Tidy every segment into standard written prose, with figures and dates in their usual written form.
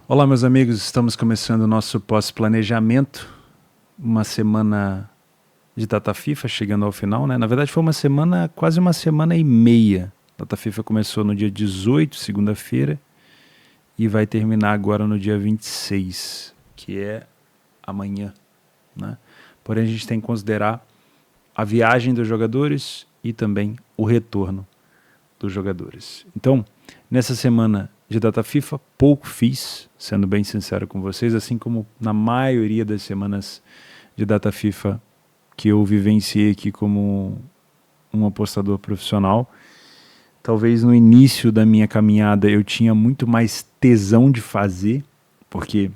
Olá, meus amigos, estamos começando o nosso pós-planejamento, uma semana de data FIFA chegando ao final, né? Na verdade foi uma semana, quase uma semana e meia. A data FIFA começou no dia 18, segunda-feira, e vai terminar agora no dia 26, que é amanhã, né? Porém a gente tem que considerar a viagem dos jogadores e também o retorno dos jogadores. Então, nessa semana de data FIFA, pouco fiz, sendo bem sincero com vocês, assim como na maioria das semanas de data FIFA que eu vivenciei aqui como um apostador profissional. Talvez no início da minha caminhada eu tinha muito mais tesão de fazer, porque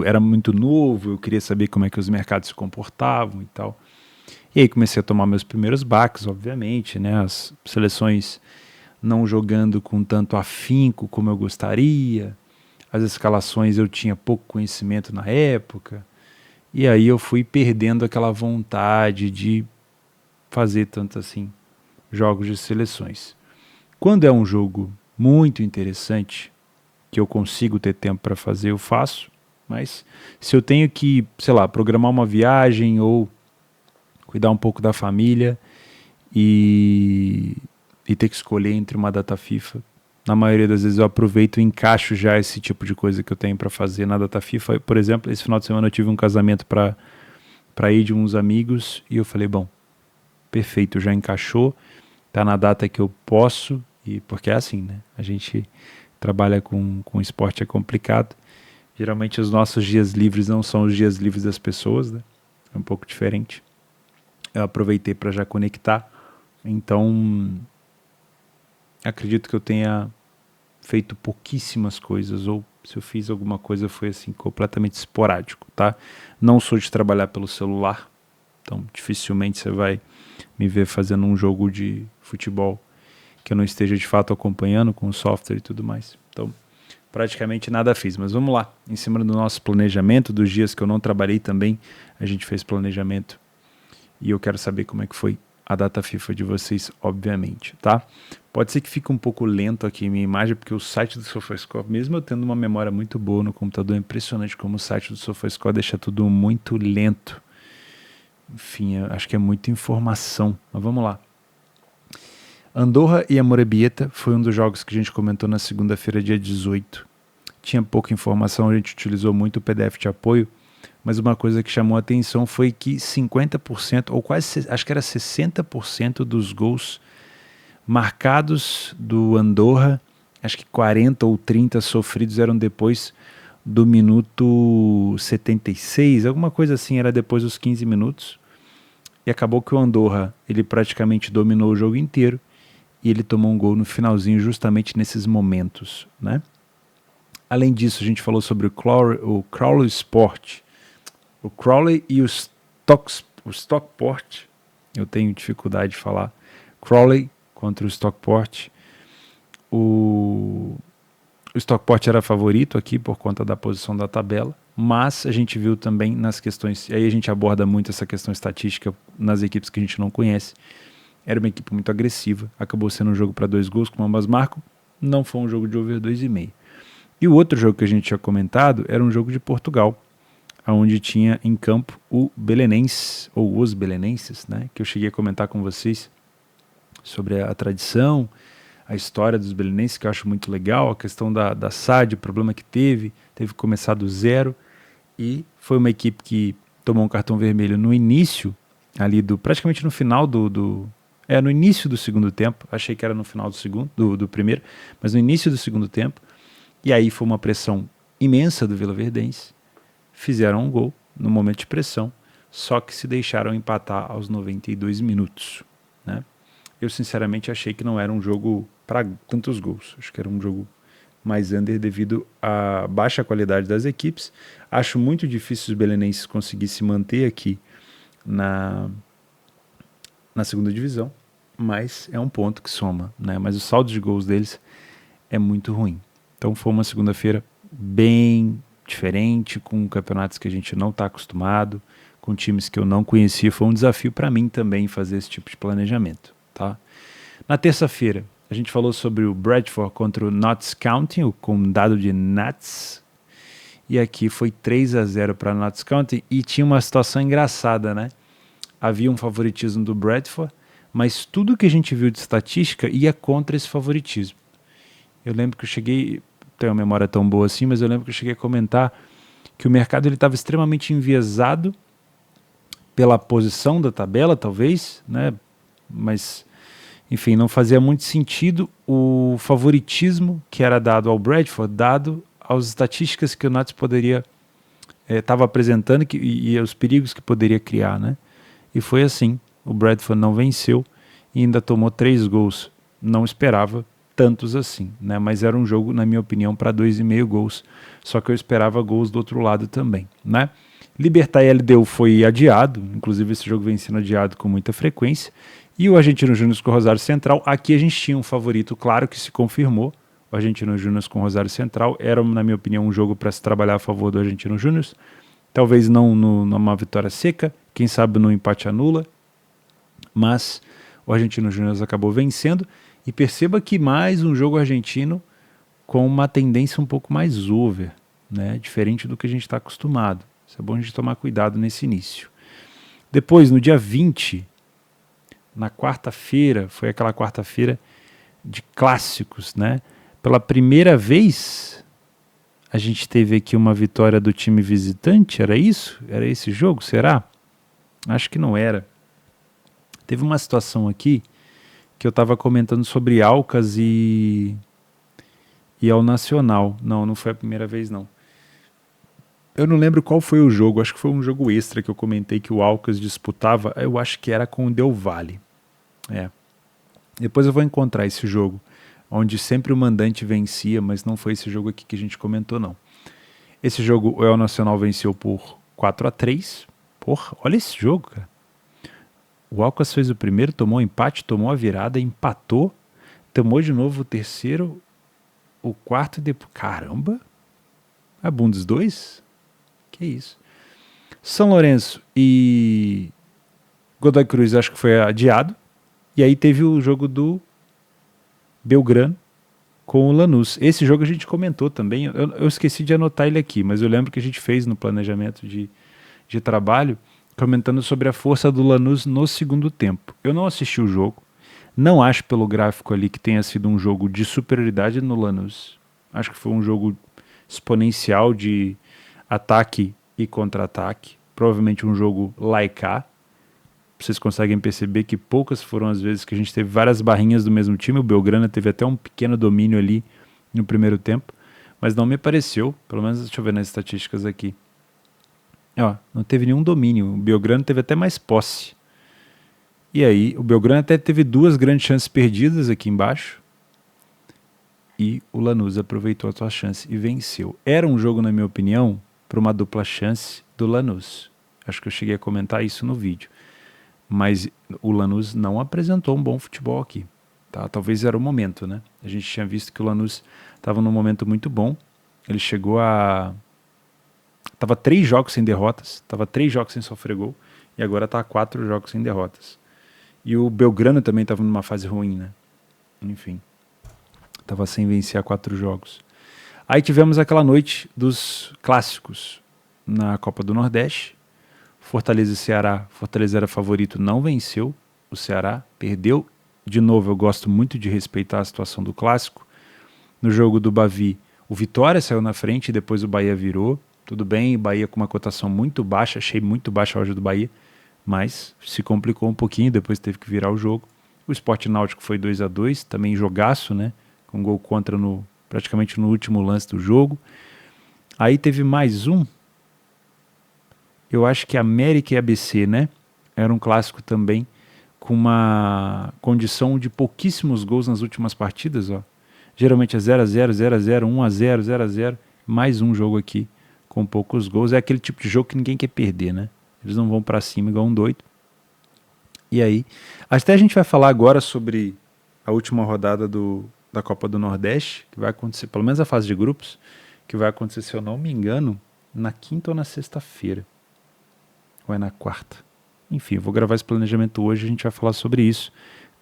era muito novo, eu queria saber como é que os mercados se comportavam e tal. E aí comecei a tomar meus primeiros baques, obviamente, né? As seleções não jogando com tanto afinco como eu gostaria, as escalações eu tinha pouco conhecimento na época, e aí eu fui perdendo aquela vontade de fazer tanto assim jogos de seleções. Quando é um jogo muito interessante, que eu consigo ter tempo para fazer, eu faço, mas se eu tenho que, sei lá, programar uma viagem ou cuidar um pouco da família e ter que escolher entre uma data FIFA, na maioria das vezes eu aproveito e encaixo já esse tipo de coisa que eu tenho para fazer na data FIFA. Por exemplo, esse final de semana eu tive um casamento para ir de uns amigos e eu falei, bom, perfeito, já encaixou, tá na data que eu posso, e porque é assim, né? A gente trabalha com esporte, é complicado. Geralmente os nossos dias livres não são os dias livres das pessoas, né? É um pouco diferente. Eu aproveitei para já conectar, então acredito que eu tenha feito pouquíssimas coisas, ou se eu fiz alguma coisa foi assim completamente esporádico, tá? Não sou de trabalhar pelo celular, então dificilmente você vai me ver fazendo um jogo de futebol que eu não esteja de fato acompanhando com o software e tudo mais. Então, praticamente nada fiz, mas vamos lá. Em cima do nosso planejamento, dos dias que eu não trabalhei também, a gente fez planejamento e eu quero saber como é que foi a data FIFA de vocês, obviamente, tá? Pode ser que fique um pouco lento aqui minha imagem, porque o site do SofaScore, mesmo eu tendo uma memória muito boa no computador, é impressionante como o site do SofaScore deixa tudo muito lento. Enfim, acho que é muita informação, mas vamos lá. Andorra e Amorebieta foi um dos jogos que a gente comentou na segunda-feira, dia 18. Tinha pouca informação, a gente utilizou muito o PDF de apoio, mas uma coisa que chamou a atenção foi que 50%, ou quase, acho que era 60% dos gols marcados do Andorra, acho que 40 ou 30 sofridos eram depois do minuto 76, alguma coisa assim, era depois dos 15 minutos. E acabou que o Andorra, ele praticamente dominou o jogo inteiro e ele tomou um gol no finalzinho justamente nesses momentos, né? Além disso, a gente falou sobre o Crawley Sport, o Crawley e o Stockport, eu tenho dificuldade de falar, Crawley contra o Stockport. O Stockport era favorito aqui por conta da posição da tabela, mas a gente viu também nas questões, e aí a gente aborda muito essa questão estatística nas equipes que a gente não conhece. Era uma equipe muito agressiva, acabou sendo um jogo para 2 gols, como ambas marcam, não foi um jogo de over 2,5. E o outro jogo que a gente tinha comentado era um jogo de Portugal, onde tinha em campo o Belenenses, ou os Belenenses, né, que eu cheguei a comentar com vocês sobre a tradição, a história dos Belenenses, que eu acho muito legal, a questão da SAD, o problema que teve que começar do zero, e foi uma equipe que tomou um cartão vermelho no início, ali praticamente no final no início do segundo tempo, achei que era no final do primeiro, mas no início do segundo tempo, e aí foi uma pressão imensa do Vilaverdense, fizeram um gol no momento de pressão, só que se deixaram empatar aos 92 minutos, né? Eu sinceramente achei que não era um jogo para tantos gols, acho que era um jogo mais under devido à baixa qualidade das equipes. Acho muito difícil os belenenses conseguirem se manter aqui na segunda divisão, mas é um ponto que soma, né? Mas o saldo de gols deles é muito ruim. Então foi uma segunda-feira bem diferente, com campeonatos que a gente não está acostumado, com times que eu não conhecia. Foi um desafio para mim também fazer esse tipo de planejamento, tá? Na terça-feira, a gente falou sobre o Bradford contra o Notts County, o condado de Notts. E aqui foi 3-0 para Notts County e tinha uma situação engraçada, né? Havia um favoritismo do Bradford, mas tudo que a gente viu de estatística ia contra esse favoritismo. Eu lembro que eu cheguei, tenho uma memória tão boa assim, mas eu lembro que eu cheguei a comentar que o mercado estava extremamente enviesado pela posição da tabela, talvez, né? Mas, enfim, não fazia muito sentido o favoritismo que era dado ao Bradford, dado às estatísticas que o Notts poderia estava apresentando e os perigos que poderia criar, né? E foi assim, o Bradford não venceu e ainda tomou 3 gols. Não esperava tantos assim, né? Mas era um jogo, na minha opinião, para 2,5 gols. Só que eu esperava gols do outro lado também, né? Libertad e LDU foi adiado, inclusive esse jogo vem sendo adiado com muita frequência. E o Argentino Júnior com o Rosário Central, aqui a gente tinha um favorito claro que se confirmou. O Argentino Júnior com o Rosário Central era, na minha opinião, um jogo para se trabalhar a favor do Argentino Júnior. Talvez não numa vitória seca, quem sabe no empate anula, mas o Argentino Júnior acabou vencendo. E perceba que mais um jogo argentino com uma tendência um pouco mais over, né? Diferente do que a gente está acostumado. Isso é bom a gente tomar cuidado nesse início. Depois, no dia 20, na quarta-feira, foi aquela quarta-feira de clássicos, né? Pela primeira vez, a gente teve aqui uma vitória do time visitante, era isso? Era esse jogo, será? Acho que não era. Teve uma situação aqui que eu estava comentando sobre Alcas e ao Nacional. Não foi a primeira vez, não. Eu não lembro qual foi o jogo, acho que foi um jogo extra que eu comentei que o Alcas disputava, eu acho que era com o Del Valle. Depois eu vou encontrar esse jogo, onde sempre o mandante vencia, mas não foi esse jogo aqui que a gente comentou, não. Esse jogo o El Nacional venceu por 4-3. Porra, olha esse jogo, cara. O Alcas fez o primeiro, tomou um empate, tomou a virada, empatou, tomou de novo o terceiro, o quarto e depois... Caramba! A Bundes 2? Que isso? São Lourenço e Godoy Cruz acho que foi adiado. E aí teve o jogo do Belgrano com o Lanús. Esse jogo a gente comentou também. Eu esqueci de anotar ele aqui, mas eu lembro que a gente fez no planejamento de trabalho, comentando sobre a força do Lanús no segundo tempo. Eu não assisti o jogo. Não acho pelo gráfico ali que tenha sido um jogo de superioridade no Lanús. Acho que foi um jogo exponencial de ataque e contra-ataque. Provavelmente um jogo like-A. Vocês conseguem perceber que poucas foram as vezes que a gente teve várias barrinhas do mesmo time. O Belgrano teve até um pequeno domínio ali no primeiro tempo, mas não me pareceu, pelo menos deixa eu ver nas estatísticas aqui. Não teve nenhum domínio. O Belgrano teve até mais posse. E aí, o Belgrano até teve 2 grandes chances perdidas aqui embaixo. E o Lanús aproveitou a sua chance e venceu. Era um jogo, na minha opinião, para uma dupla chance do Lanús. Acho que eu cheguei a comentar isso no vídeo. Mas o Lanús não apresentou um bom futebol aqui. Tá? Talvez era o momento, né? A gente tinha visto que o Lanús estava num momento muito bom. Ele chegou a... Tava 3 jogos sem derrotas, tava 3 jogos sem sofrer gol, e agora tá 4 jogos sem derrotas. E o Belgrano também estava numa fase ruim, né? Enfim, estava sem vencer a 4 jogos. Aí tivemos aquela noite dos clássicos na Copa do Nordeste. Fortaleza e Ceará. Fortaleza era favorito, não venceu. O Ceará perdeu. De novo, eu gosto muito de respeitar a situação do clássico. No jogo do Bavi, o Vitória saiu na frente e depois o Bahia virou. Tudo bem, Bahia com uma cotação muito baixa, achei muito baixa a odd do Bahia, mas se complicou um pouquinho, depois teve que virar o jogo. O Sport Náutico foi 2-2, também jogaço, né? Com gol contra praticamente no último lance do jogo. Aí teve mais um, eu acho que América e ABC, né? Era um clássico também, com uma condição de pouquíssimos gols nas últimas partidas, ó. Geralmente é 0-0, 0-0, 1-0, 0-0, mais um jogo aqui com poucos gols. É aquele tipo de jogo que ninguém quer perder, né? Eles não vão pra cima igual um doido. E aí, até a gente vai falar agora sobre a última rodada da Copa do Nordeste, que vai acontecer, pelo menos a fase de grupos, que vai acontecer, se eu não me engano, na quinta ou na sexta-feira. Ou é na quarta? Enfim, eu vou gravar esse planejamento hoje, a gente vai falar sobre isso.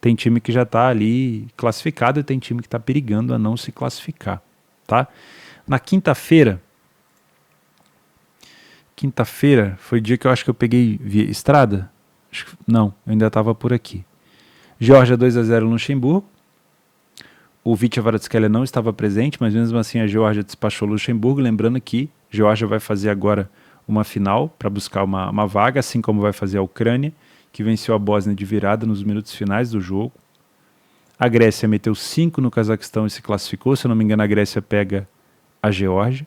Tem time que já está ali classificado e tem time que está perigando a não se classificar, tá? Na quinta-feira foi o dia que eu acho que eu peguei via estrada. Não, eu ainda estava por aqui. Geórgia 2-0 no Luxemburgo. O Vitya Kvaratskhelia não estava presente, mas mesmo assim a Geórgia despachou o Luxemburgo. Lembrando que a Geórgia vai fazer agora uma final para buscar uma vaga, assim como vai fazer a Ucrânia, que venceu a Bósnia de virada nos minutos finais do jogo. A Grécia meteu 5 no Cazaquistão e se classificou. Se eu não me engano, a Grécia pega a Geórgia.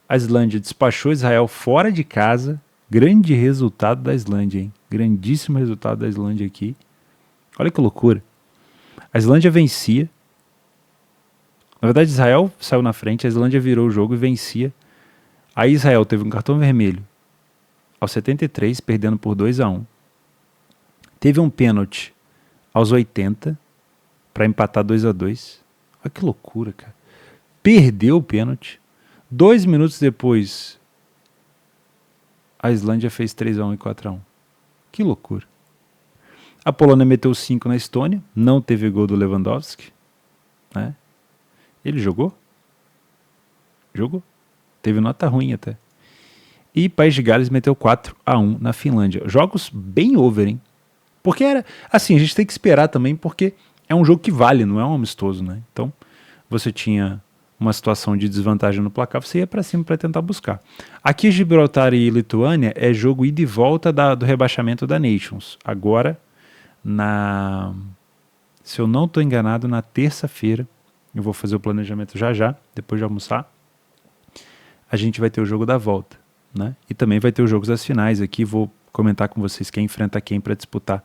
A Islândia despachou Israel fora de casa. Grande resultado da Islândia, hein? Grandíssimo resultado da Islândia aqui. Olha que loucura. A Islândia vencia. Na verdade, Israel saiu na frente, a Islândia virou o jogo e vencia. Aí Israel teve um cartão vermelho aos 73, perdendo por 2-1. Teve um pênalti aos 80 para empatar 2-2. Olha que loucura, cara. Perdeu o pênalti. 2 minutos depois, a Islândia fez 3-1 e 4-1. Que loucura. A Polônia meteu 5 na Estônia. Não teve gol do Lewandowski, né? Ele jogou? Jogou. Teve nota ruim até. E País de Gales meteu 4-1 na Finlândia. Jogos bem over, hein? Porque era... Assim, a gente tem que esperar também, porque é um jogo que vale, não é um amistoso, né? Então, você tinha uma situação de desvantagem no placar, você ia para cima para tentar buscar. Aqui, Gibraltar e Lituânia é jogo ida e volta do rebaixamento da Nations. Agora, se eu não estou enganado, na terça-feira, eu vou fazer o planejamento já, depois de almoçar, a gente vai ter o jogo da volta, né? E também vai ter os jogos das finais aqui, vou comentar com vocês quem enfrenta quem para disputar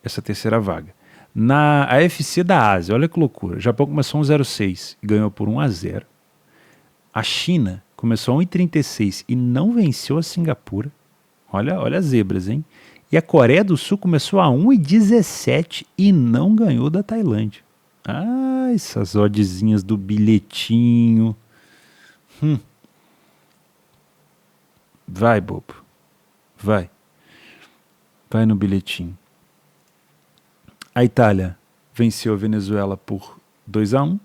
essa terceira vaga. Na AFC da Ásia, olha que loucura, o Japão começou 1-0-6 e ganhou por 1-0. A China começou 1-36 e não venceu a Singapura. Olha as zebras, hein? E a Coreia do Sul começou 1-17 e não ganhou da Tailândia. Ah, essas oddzinhas do bilhetinho. Vai, bobo. Vai no bilhetinho. A Itália venceu a Venezuela por 2-1.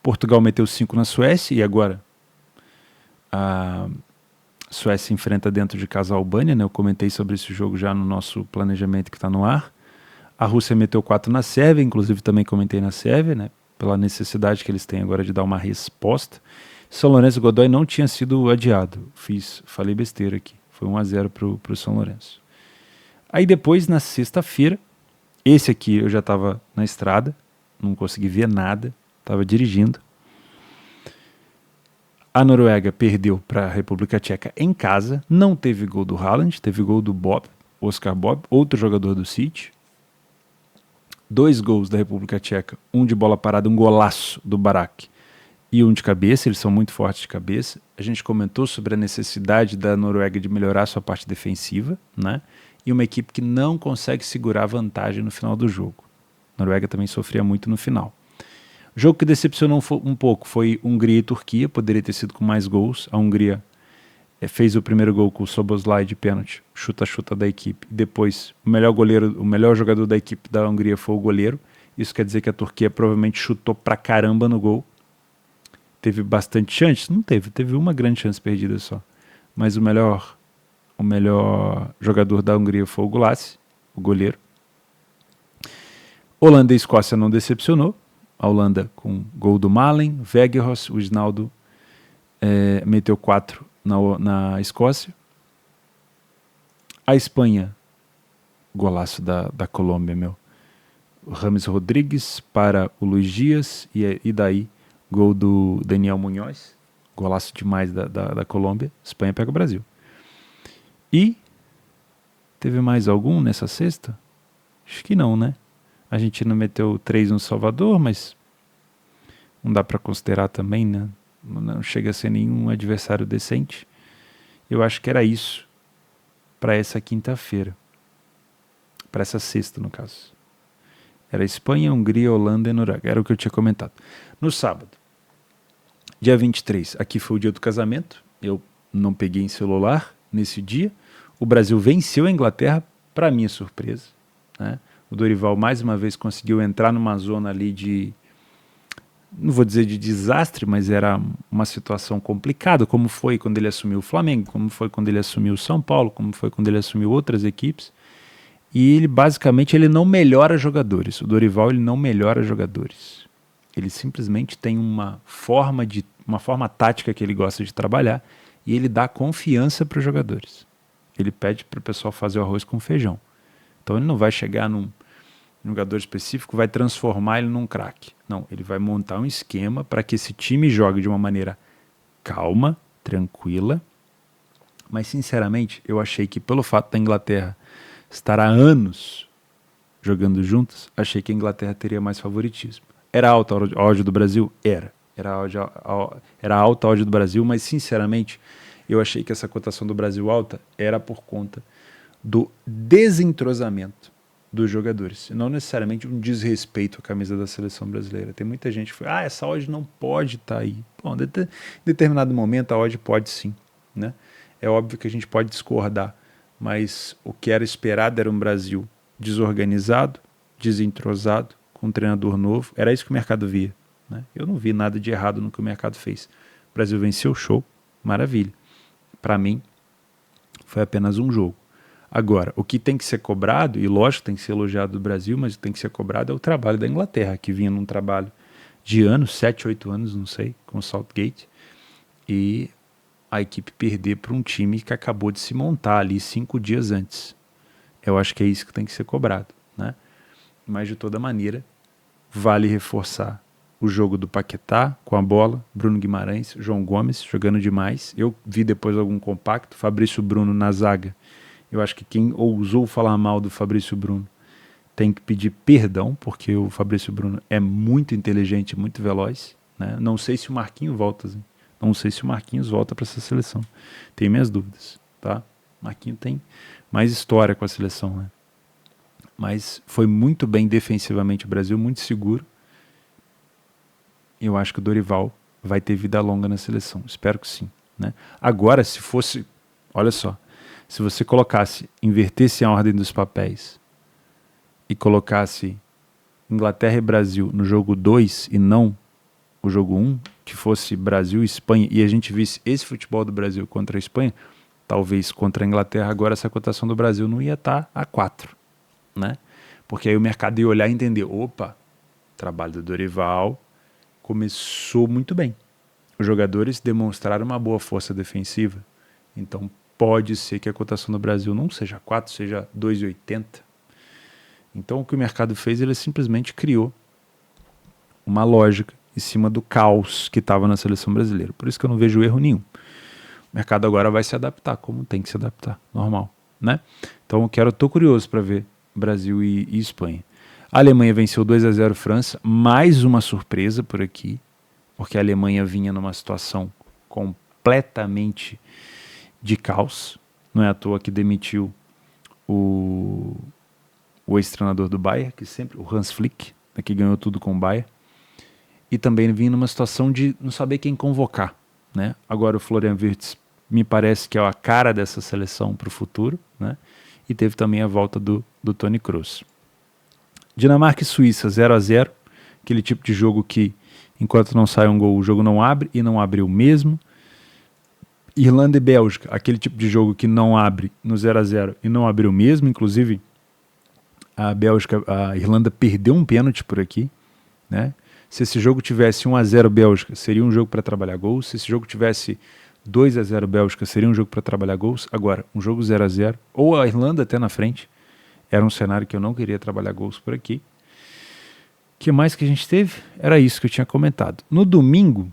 Portugal meteu 5 na Suécia e agora a Suécia enfrenta dentro de casa a Albânia, né? Eu comentei sobre esse jogo já no nosso planejamento que está no ar. A Rússia meteu 4 na Sérvia, inclusive também comentei na Sérvia, né? Pela necessidade que eles têm agora de dar uma resposta. São Lourenço e Godoy não tinha sido adiado. Falei besteira aqui. Foi 1-0 para o São Lourenço. Aí depois, na sexta-feira, esse aqui eu já estava na estrada, não consegui ver nada, estava dirigindo. A Noruega perdeu para a República Tcheca em casa, não teve gol do Haaland, teve gol do Oscar Bob, outro jogador do City. 2 gols da República Tcheca, um de bola parada, um golaço do Barak e um de cabeça, eles são muito fortes de cabeça. A gente comentou sobre a necessidade da Noruega de melhorar sua parte defensiva, né? E uma equipe que não consegue segurar a vantagem no final do jogo. A Noruega também sofria muito no final. O jogo que decepcionou um pouco foi Hungria e Turquia, poderia ter sido com mais gols. A Hungria fez o primeiro gol com o Szoboszlai de pênalti, chuta da equipe. Depois, o melhor jogador da equipe da Hungria foi o goleiro. Isso quer dizer que a Turquia provavelmente chutou pra caramba no gol. Teve bastante chance? Não teve uma grande chance perdida só. Mas o melhor jogador da Hungria foi o Gulácsi, o goleiro. Holanda e Escócia não decepcionou. A Holanda com gol do Malen, Weghorst, o Wijnaldum meteu 4 na Escócia. A Espanha, golaço da Colômbia, meu. O Rames Rodrigues para o Luiz Dias e daí gol do Daniel Munhoz. Golaço demais da Colômbia. Espanha pega o Brasil. E teve mais algum nessa sexta? Acho que não, né? A Argentina meteu 3 no Salvador, mas não dá para considerar também, né? Não chega a ser nenhum adversário decente. Eu acho que era isso para essa quinta-feira. Para essa sexta, no caso. Era Espanha, Hungria, Holanda e Noruega. Era o que eu tinha comentado. No sábado, dia 23, aqui foi o dia do casamento. Eu não peguei em celular nesse dia. O Brasil venceu a Inglaterra, para minha surpresa, né? O Dorival mais uma vez conseguiu entrar numa zona ali de, não vou dizer de desastre, mas era uma situação complicada, como foi quando ele assumiu o Flamengo, como foi quando ele assumiu o São Paulo, como foi quando ele assumiu outras equipes. E ele basicamente ele não melhora jogadores. O Dorival ele não melhora jogadores. Ele simplesmente tem uma forma tática que ele gosta de trabalhar e ele dá confiança para os jogadores. Ele pede para o pessoal fazer o arroz com feijão. Então ele não vai chegar num jogador específico, vai transformar ele num craque. Não, ele vai montar um esquema para que esse time jogue de uma maneira calma, tranquila. Mas sinceramente, eu achei que pelo fato da Inglaterra estar há anos jogando juntos, achei que a Inglaterra teria mais favoritismo. Era alta a odd do Brasil? Era. Era alta a odd do Brasil, mas sinceramente eu achei que essa cotação do Brasil alta era por conta do desentrosamento dos jogadores, e não necessariamente um desrespeito à camisa da seleção brasileira. Tem muita gente que fala, essa odd não pode estar aí. Bom, em determinado momento a odd pode sim, né? É óbvio que a gente pode discordar, mas o que era esperado era um Brasil desorganizado, desentrosado, com um treinador novo. Era isso que o mercado via, né? Eu não vi nada de errado no que o mercado fez. O Brasil venceu, show, maravilha. Para mim, foi apenas um jogo. Agora, o que tem que ser cobrado, e lógico tem que ser elogiado do Brasil, mas o que tem que ser cobrado é o trabalho da Inglaterra, que vinha num trabalho de anos, 7, 8 anos, não sei, com o Southgate, e a equipe perder para um time que acabou de se montar ali 5 dias antes. Eu acho que é isso que tem que ser cobrado, né? Mas de toda maneira, vale reforçar o jogo do Paquetá com a bola, Bruno Guimarães, João Gomes jogando demais. Eu vi depois algum compacto, Fabrício Bruno na zaga. Eu acho que quem ousou falar mal do Fabrício Bruno tem que pedir perdão, porque o Fabrício Bruno é muito inteligente, muito veloz, né? Não sei se o Marquinhos volta, assim. Não sei se o Marquinhos volta para essa seleção. Tenho minhas dúvidas, tá? O Marquinhos tem mais história com a seleção, né? Mas foi muito bem defensivamente o Brasil, muito seguro. Eu acho que o Dorival vai ter vida longa na seleção. Espero que sim, né? Agora, se fosse... Olha só. Se você invertesse a ordem dos papéis e colocasse Inglaterra e Brasil no jogo 2 e não o jogo 1, que fosse Brasil e Espanha, e a gente visse esse futebol do Brasil contra a Espanha, talvez contra a Inglaterra, agora essa cotação do Brasil não ia estar a 4, né? Porque aí o mercado ia olhar e entender, opa, o trabalho do Dorival começou muito bem. Os jogadores demonstraram uma boa força defensiva, então pode ser que a cotação do Brasil não seja 4, seja 2,80. Então o que o mercado fez, ele simplesmente criou uma lógica em cima do caos que estava na seleção brasileira. Por isso que eu não vejo erro nenhum. O mercado agora vai se adaptar, como tem que se adaptar, normal, né? Então estou curioso para ver Brasil e Espanha. A Alemanha venceu 2-0 França, mais uma surpresa por aqui, porque a Alemanha vinha numa situação completamente de caos. Não é à toa que demitiu o ex-treinador do Bayern, o Hans Flick, que ganhou tudo com o Bayern, e também vinha numa situação de não saber quem convocar, né? Agora o Florian Wirtz me parece que é a cara dessa seleção para o futuro, né? E teve também a volta do Toni Kroos. Dinamarca e Suíça 0-0, aquele tipo de jogo que enquanto não sai um gol o jogo não abre, e não abriu mesmo. Irlanda e Bélgica, aquele tipo de jogo que não abre no 0-0 e não abriu mesmo, inclusive a Irlanda perdeu um pênalti por aqui, né? Se esse jogo tivesse 1-0 Bélgica, seria um jogo para trabalhar gols. Se esse jogo tivesse 2-0 Bélgica, seria um jogo para trabalhar gols. Agora, um jogo 0-0, ou a Irlanda até na frente, era um cenário que eu não queria trabalhar gols por aqui. O que mais que a gente teve? Era isso que eu tinha comentado. No domingo,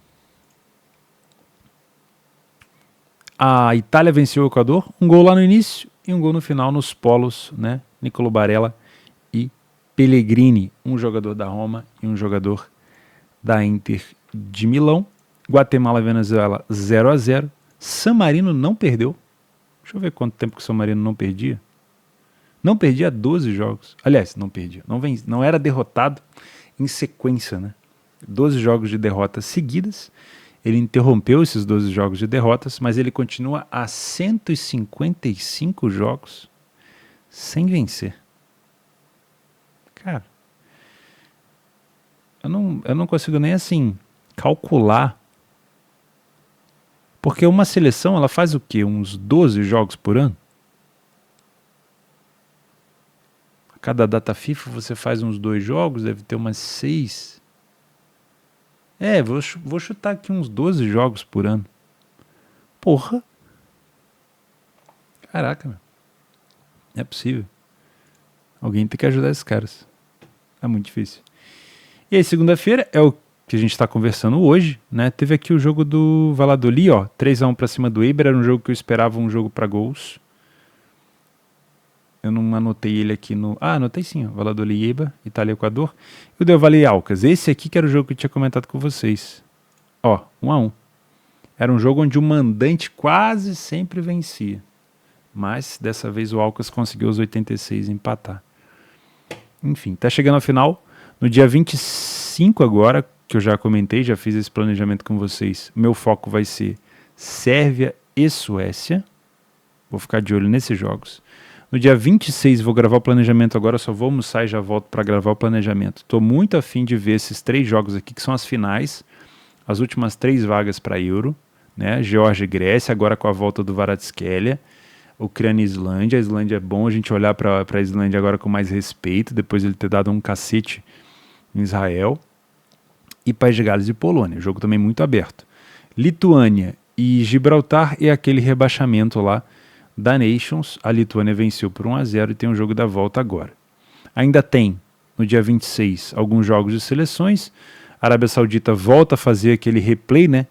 a Itália venceu o Equador, um gol lá no início e um gol no final nos polos, né? Nicolo Barella e Pellegrini, um jogador da Roma e um jogador da Inter de Milão. Guatemala e Venezuela 0-0. San Marino não perdeu. Deixa eu ver quanto tempo que o San Marino não perdia. Não perdia 12 jogos. Aliás, não perdia. Não era derrotado em sequência, né? 12 jogos de derrotas seguidas. Ele interrompeu esses 12 jogos de derrotas, mas ele continua a 155 jogos sem vencer. Cara, eu não consigo nem assim calcular. Porque uma seleção, ela faz o quê? Uns 12 jogos por ano? A cada data FIFA você faz uns 2 jogos, deve ter umas 6. Vou chutar aqui uns 12 jogos por ano. Porra. Caraca, meu. Não é possível. Alguém tem que ajudar esses caras. É muito difícil. E aí, segunda-feira é o que a gente está conversando hoje, né? Teve aqui o jogo do Valladolid, ó, 3-1 para cima do Eibar, era um jogo que eu esperava um jogo para gols. Eu não anotei ele aqui no... Ah, anotei sim, ó, Valladolid e Eibar, Itália e Equador. E o Del Valle e Alcas, esse aqui que era o jogo que eu tinha comentado com vocês. Ó, 1-1. Era um jogo onde o mandante quase sempre vencia. Mas dessa vez o Alcas conseguiu os 86 empatar. Enfim, tá chegando ao final. No dia 25 agora, que eu já comentei, já fiz esse planejamento com vocês, meu foco vai ser Sérvia e Suécia. Vou ficar de olho nesses jogos. No dia 26 vou gravar o planejamento agora, só vou almoçar e já volto para gravar o planejamento. Estou muito afim de ver esses 3 jogos aqui, que são as finais, as últimas 3 vagas para Euro, né? Geórgia e Grécia, agora com a volta do Kvaratskhelia. Ucrânia e Islândia. A Islândia é bom a gente olhar para a Islândia agora com mais respeito, depois de ele ter dado um cacete em Israel. E País de Gales e Polônia, jogo também muito aberto. Lituânia e Gibraltar e aquele rebaixamento lá da Nations. A Lituânia venceu por 1-0 e tem um jogo da volta agora. Ainda tem, no dia 26, alguns jogos de seleções. A Arábia Saudita volta a fazer aquele replay, né?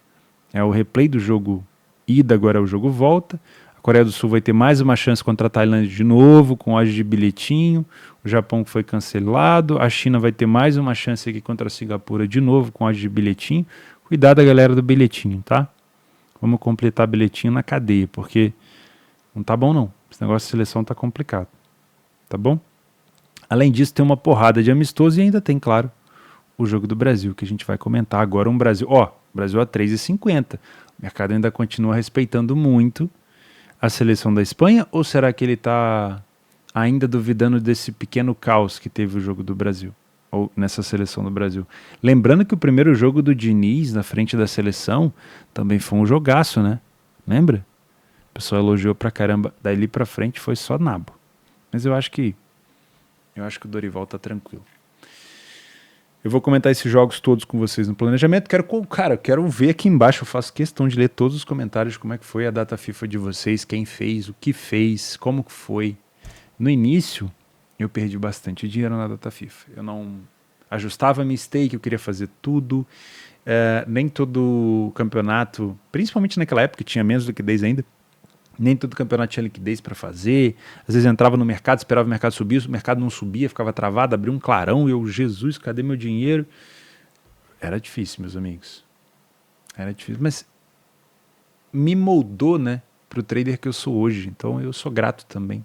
É o replay do jogo ida, agora é o jogo volta. A Coreia do Sul vai ter mais uma chance contra a Tailândia de novo, com odds de bilhetinho. O Japão foi cancelado. A China vai ter mais uma chance aqui contra a Singapura de novo, com odds de bilhetinho. Cuidado, galera do bilhetinho, tá? Vamos completar bilhetinho na cadeia, porque não tá bom não. Esse negócio de seleção tá complicado. Tá bom? Além disso, tem uma porrada de amistoso e ainda tem, claro, o jogo do Brasil, que a gente vai comentar agora. Um Brasil, Brasil a 3,50. O mercado ainda continua respeitando muito a seleção da Espanha, ou será que ele está ainda duvidando desse pequeno caos que teve o jogo do Brasil, ou nessa seleção do Brasil? Lembrando que o primeiro jogo do Diniz na frente da seleção também foi um jogaço, né? Lembra? O pessoal elogiou pra caramba. Daí pra frente foi só nabo. Mas eu acho que o Dorival tá tranquilo. Eu vou comentar esses jogos todos com vocês no planejamento. Quero ver aqui embaixo. Eu faço questão de ler todos os comentários de como é que foi a data FIFA de vocês, quem fez, o que fez, como que foi. No início, eu perdi bastante dinheiro na data FIFA. Eu não ajustava a minha stake, eu queria fazer tudo. Nem todo campeonato, principalmente naquela época, tinha menos liquidez ainda. Nem todo campeonato tinha liquidez para fazer. Às vezes entrava no mercado, esperava o mercado subir, o mercado não subia, ficava travado, abria um clarão e eu, Jesus, cadê meu dinheiro? Era difícil, meus amigos. Era difícil, mas me moldou, né, para o trader que eu sou hoje. Então eu sou grato também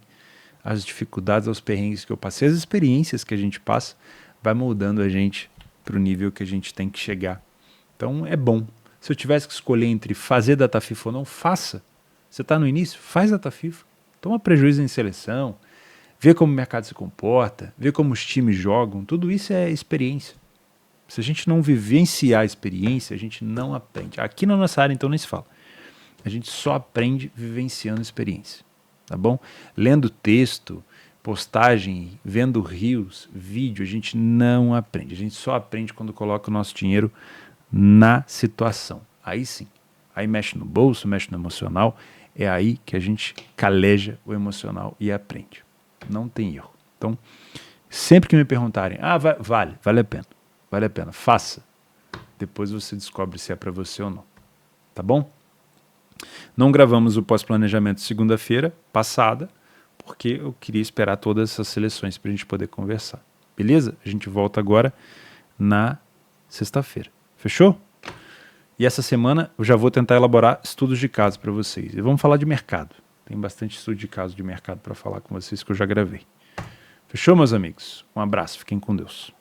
às dificuldades, aos perrengues que eu passei, as experiências que a gente passa, vai moldando a gente para o nível que a gente tem que chegar. Então é bom. Se eu tivesse que escolher entre fazer data FIFA ou não, faça. Você está no início? Faz data FIFA. Toma prejuízo em seleção, vê como o mercado se comporta, vê como os times jogam. Tudo isso é experiência. Se a gente não vivenciar a experiência, a gente não aprende. Aqui na nossa área, então, nem se fala. A gente só aprende vivenciando a experiência. Tá bom? Lendo texto, postagem, vendo reels, vídeo, a gente não aprende. A gente só aprende quando coloca o nosso dinheiro na situação. Aí sim. Aí mexe no bolso, mexe no emocional. É aí que a gente caleja o emocional e aprende. Não tem erro. Então, sempre que me perguntarem, vale a pena. Vale a pena, faça. Depois você descobre se é para você ou não. Tá bom? Não gravamos o pós-planejamento segunda-feira passada, porque eu queria esperar todas essas seleções para a gente poder conversar. Beleza? A gente volta agora na sexta-feira. Fechou? E essa semana eu já vou tentar elaborar estudos de caso para vocês. E vamos falar de mercado. Tem bastante estudo de caso de mercado para falar com vocês que eu já gravei. Fechou, meus amigos? Um abraço, fiquem com Deus.